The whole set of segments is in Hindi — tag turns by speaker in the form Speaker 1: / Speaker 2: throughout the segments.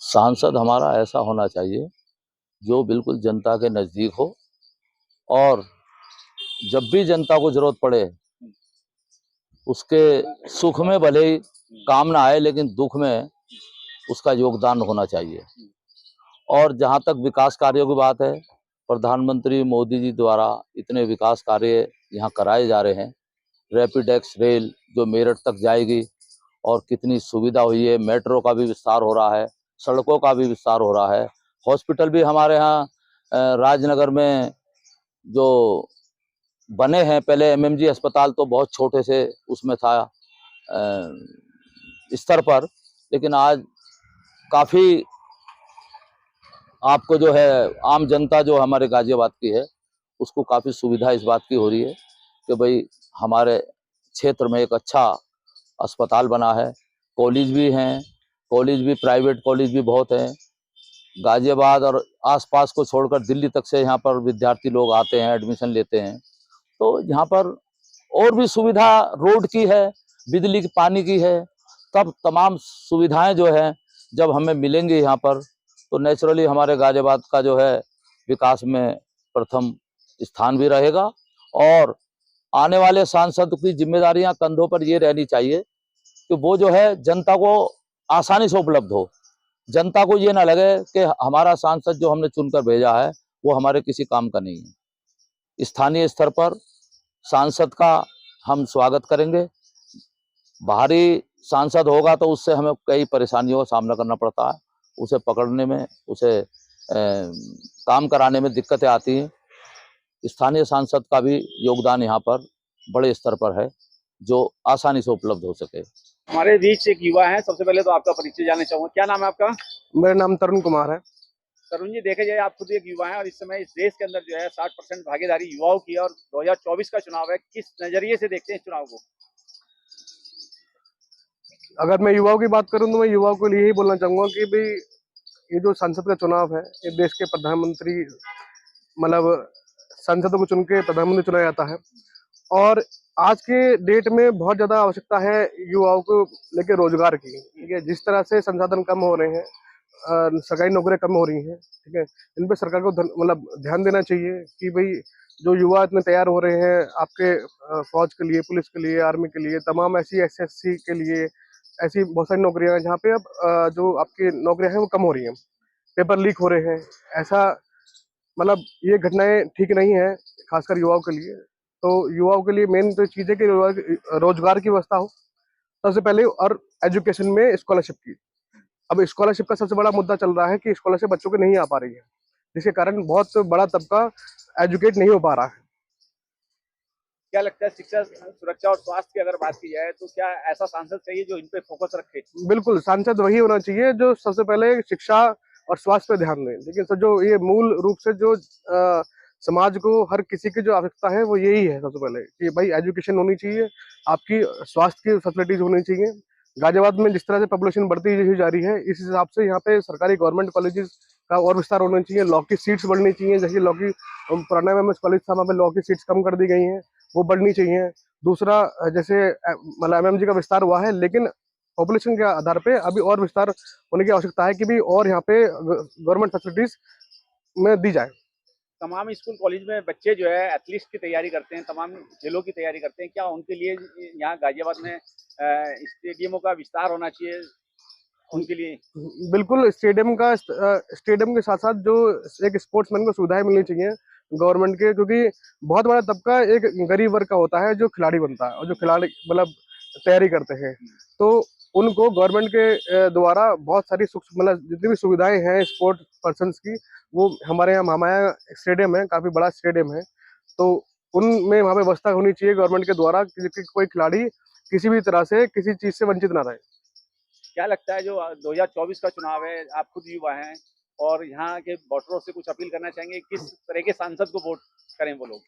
Speaker 1: सांसद हमारा ऐसा होना चाहिए जो बिल्कुल जनता के नज़दीक हो और जब भी जनता को जरूरत पड़े उसके सुख में भले ही काम ना आए लेकिन दुख में उसका योगदान होना चाहिए। और जहाँ तक विकास कार्यों की बात है, प्रधानमंत्री मोदी जी द्वारा इतने विकास कार्य यहाँ कराए जा रहे हैं। रैपिड एक्स रेल जो मेरठ तक जाएगी और कितनी सुविधा हुई है, मेट्रो का भी विस्तार हो रहा है, सड़कों का भी विस्तार हो रहा है। हॉस्पिटल भी हमारे यहाँ राजनगर में जो बने हैं, पहले एमएमजी अस्पताल तो बहुत छोटे से उसमें था स्तर पर, लेकिन आज काफ़ी आपको जो है आम जनता जो हमारे गाजियाबाद की है उसको काफ़ी सुविधा इस बात की हो रही है कि भाई हमारे क्षेत्र में एक अच्छा अस्पताल बना है। कॉलेज भी हैं, कॉलेज भी प्राइवेट कॉलेज भी बहुत हैं। गाजियाबाद और आसपास को छोड़कर दिल्ली तक से यहाँ पर विद्यार्थी लोग आते हैं, एडमिशन लेते हैं। तो यहाँ पर और भी सुविधा रोड की है, बिजली की, पानी की है। तब तमाम सुविधाएं जो है जब हमें मिलेंगी यहाँ पर तो नेचुरली हमारे गाजियाबाद का जो है विकास में प्रथम स्थान भी रहेगा। और आने वाले सांसद की जिम्मेदारियां कंधों पर ये रहनी चाहिए कि वो जो है जनता को आसानी से उपलब्ध हो। जनता को ये ना लगे कि हमारा सांसद जो हमने चुनकर भेजा है वो हमारे किसी काम का नहीं है। स्थानीय स्तर पर सांसद का हम स्वागत करेंगे। बाहरी सांसद होगा तो उससे हमें कई परेशानियों का सामना करना पड़ता है, उसे पकड़ने में, उसे काम कराने में दिक्कतें आती हैं। स्थानीय सांसद का भी योगदान यहाँ पर बड़े स्तर पर है जो आसानी से उपलब्ध हो सके।
Speaker 2: हमारे बीच एक युवा है, सबसे पहले तो आपका परिचय जानना चाहूंगा। क्या नाम है आपका?
Speaker 3: मेरा नाम तरुण कुमार है।
Speaker 2: तरुण जी, देखा जाए आप खुद एक युवा हैं और इस समय इस देश के अंदर जो है 60% भागीदारी युवाओं की है और 2024 का चुनाव है। किस नजरिए से देखते हैं इस चुनाव को?
Speaker 3: अगर मैं युवाओं की बात करूं तो मैं युवाओं को यही बोलना चाहूंगा कि भाई ये जो संसद का चुनाव है, ये देश के प्रधानमंत्री मतलब संसदों को चुन के प्रधानमंत्री चुना जाता है। और आज के डेट में बहुत ज्यादा आवश्यकता है युवाओं को लेकर रोजगार की। ठीक है, जिस तरह से संसाधन कम हो रहे हैं, सरकारी नौकरियां कम हो रही हैं, ठीक है, इन पे सरकार को मतलब ध्यान देना चाहिए कि भाई जो युवा इतने तैयार हो रहे हैं आपके फौज के लिए, पुलिस के लिए, आर्मी के लिए, तमाम ऐसी एसएससी के लिए, ऐसी बहुत सारी नौकरियां हैं जहाँ पे अब जो आपकी नौकरियां हैं वो कम हो रही हैं, पेपर लीक हो रहे हैं। ऐसा मतलब ये घटनाएं ठीक नहीं है, खासकर युवाओं के लिए। तो युवाओं के लिए मेन तो चीज़ है कि रोजगार की व्यवस्था हो सबसे पहले, और एजुकेशन में स्कॉलरशिप की। अब स्कॉलरशिप का सबसे बड़ा मुद्दा चल रहा है कि स्कॉलरशिप बच्चों को नहीं आ पा रही है, जिसके कारण बहुत बड़ा तबका एजुकेट नहीं हो पा रहा है।
Speaker 2: क्या लगता है शिक्षा, सुरक्षा और स्वास्थ्य की अगर बात की जाए तो क्या ऐसा सांसद चाहिए जो इन पे फोकस रखे?
Speaker 3: बिल्कुल, सांसद वही होना चाहिए जो सबसे पहले शिक्षा और स्वास्थ्य पे ध्यान दें। लेकिन सर जो ये मूल रूप से जो समाज को हर किसी की जो आवश्यकता है वो यही है सबसे पहले कि भाई एजुकेशन होनी चाहिए, आपकी स्वास्थ्य की फैसिलिटीज होनी चाहिए। गाजियाबाद में जिस तरह से पॉपुलेशन बढ़ती ही जा रही है, इस हिसाब से यहाँ पे सरकारी गवर्नमेंट कॉलेजेस का और विस्तार होना चाहिए। लॉ की सीट्स बढ़नी चाहिए, जैसे लॉ की पुराना एमएस कॉलेज था वहाँ पे लॉ की सीट्स कम कर दी गई हैं, वो बढ़नी चाहिए। दूसरा जैसे मतलब एमएमजी का विस्तार हुआ है, लेकिन पॉपुलेशन के आधार पे अभी और विस्तार होने की आवश्यकता है कि भी और यहाँ पे गवर्नमेंट फैसिलिटीज में दी जाए।
Speaker 2: तमाम स्कूल कॉलेज में बच्चे जो है एथलीट्स की तैयारी करते हैं, तमाम खेलों की तैयारी करते हैं। क्या उनके लिए यहाँ गाजियाबाद में स्टेडियमों का विस्तार होना चाहिए उनके लिए?
Speaker 3: बिल्कुल, स्टेडियम के साथ साथ जो एक स्पोर्ट्समैन को सुविधाएं मिलनी चाहिए गवर्नमेंट के, क्योंकि बहुत बड़ा तबका एक गरीब वर्ग का होता है जो खिलाड़ी बनता है और जो खिलाड़ी मतलब तैयारी करते हैं। तो उनको गवर्नमेंट के द्वारा बहुत सारी मतलब जितनी भी सुविधाएं हैं स्पोर्ट पर्सन्स की, वो हमारे यहाँ महामाया स्टेडियम है, काफ़ी बड़ा स्टेडियम है, तो उनमें वहाँ पे व्यवस्था होनी चाहिए गवर्नमेंट के द्वारा कि कोई खिलाड़ी किसी भी तरह से किसी चीज़ से वंचित ना रहे।
Speaker 2: क्या लगता है जो 2024 का चुनाव है, आप खुद युवा हैं और यहाँ के वोटरों से कुछ अपील करना चाहेंगे, किस तरह के सांसद को वोट करें वो लोग?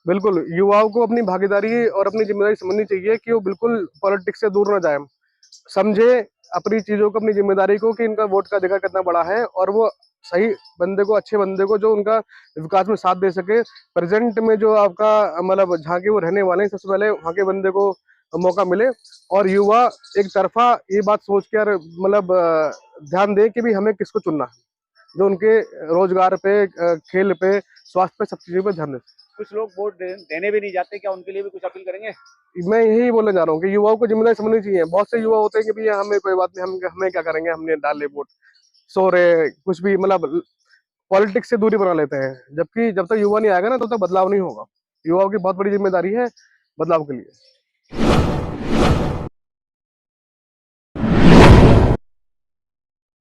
Speaker 3: बिल्कुल, युवाओं को अपनी भागीदारी और अपनी जिम्मेदारी समझनी चाहिए कि वो बिल्कुल पॉलिटिक्स से दूर ना जाए, समझे अपनी चीज़ों को, अपनी जिम्मेदारी को कि इनका वोट का अधिकार कितना बड़ा है और वो सही बंदे को, अच्छे बंदे को जो उनका विकास में साथ दे सके। प्रेजेंट में जो आपका मतलब जहाँ के वो रहने वाले हैं, सबसे पहले वहाँ के बंदे को मौका मिले और युवा एक तरफा ये बात सोच के यार मतलब ध्यान दें कि भी हमें किसको चुनना है, जो उनके रोजगार पे, खेल पे, स्वास्थ्य पे, सब चीजों पे ध्यान दें।
Speaker 2: कुछ लोग वोट देने भी नहीं जाते, क्या उनके लिए भी कुछ अपील करेंगे?
Speaker 3: मैं यही बोलने जा रहा हूँ कि युवाओं को जिम्मेदारी समझनी चाहिए। बहुत से युवा होते हैं कि भैया हमें कोई बात नहीं, हम हमें क्या करेंगे, हमने डाले वोट, सो रहे कुछ भी, मतलब पॉलिटिक्स से दूरी बना लेते हैं। जबकि जब तक युवा नहीं आएगा ना, तब तक बदलाव नहीं होगा। युवाओं की बहुत बड़ी जिम्मेदारी है बदलाव के लिए।